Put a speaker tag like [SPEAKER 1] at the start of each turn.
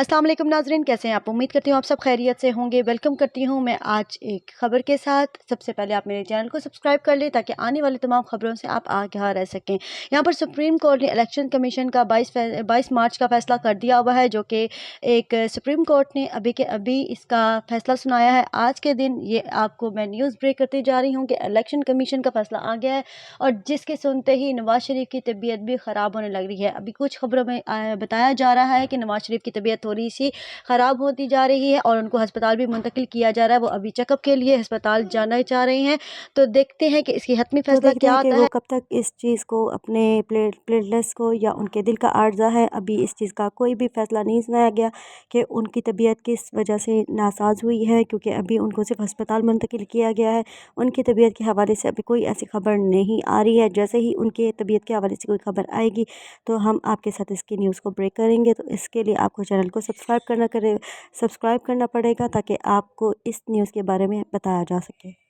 [SPEAKER 1] अस्सलाम वालेकुम नाज़रीन, कैसे हैं आप? उम्मीद करती हूँ आप सब खैरियत से होंगे। वेलकम करती हूँ मैं आज एक ख़बर के साथ। सबसे पहले आप मेरे चैनल को सब्सक्राइब कर लें ताकि आने वाली तमाम ख़बरों से आप आगाह रह सकें। यहाँ पर सुप्रीम कोर्ट ने इलेक्शन कमीशन का 22 मार्च का फ़ैसला कर दिया हुआ है, जो कि एक सुप्रीम कोर्ट ने अभी के अभी इसका फ़ैसला सुनाया है। आज के दिन ये आपको मैं न्यूज़ ब्रेक करती जा रही हूँ कि इलेक्शन कमीशन का फ़ैसला आ गया है और जिसके सुनते ही नवाज़ शरीफ की तबीयत भी ख़राब होने लग रही है। अभी कुछ ख़बरों में बताया जा रहा है कि नवाज़ शरीफ की तबीयत थोड़ी सी ख़राब होती जा रही है और उनको अस्पताल भी मुंतकिल किया जा रहा है। वो अभी चेकअप के लिए अस्पताल जाना चाह रहे हैं, तो देखते हैं कि इसकी हतमी
[SPEAKER 2] तो
[SPEAKER 1] फ़ैसला
[SPEAKER 2] देखते
[SPEAKER 1] क्या
[SPEAKER 2] हैं कि
[SPEAKER 1] आता
[SPEAKER 2] वो
[SPEAKER 1] है।
[SPEAKER 2] कब तक इस चीज़ को अपने प्लेटलेट्स को या उनके दिल का आर्जा है, अभी इस चीज़ का कोई भी फ़ैसला नहीं सुनाया गया कि उनकी तबीयत किस वजह से नासाज हुई है, क्योंकि अभी उनको सिर्फ अस्पताल मुंतकिल किया गया है। उनकी तबीयत के हवाले से अभी कोई ऐसी खबर नहीं आ रही है। जैसे ही उनके तबीयत के हवाले से कोई खबर आएगी तो हम आपके साथ इसकी न्यूज़ को ब्रेक करेंगे। तो इसके लिए आपको चैनल को सब्सक्राइब करना पड़ेगा ताकि आपको इस न्यूज़ के बारे में बताया जा सके।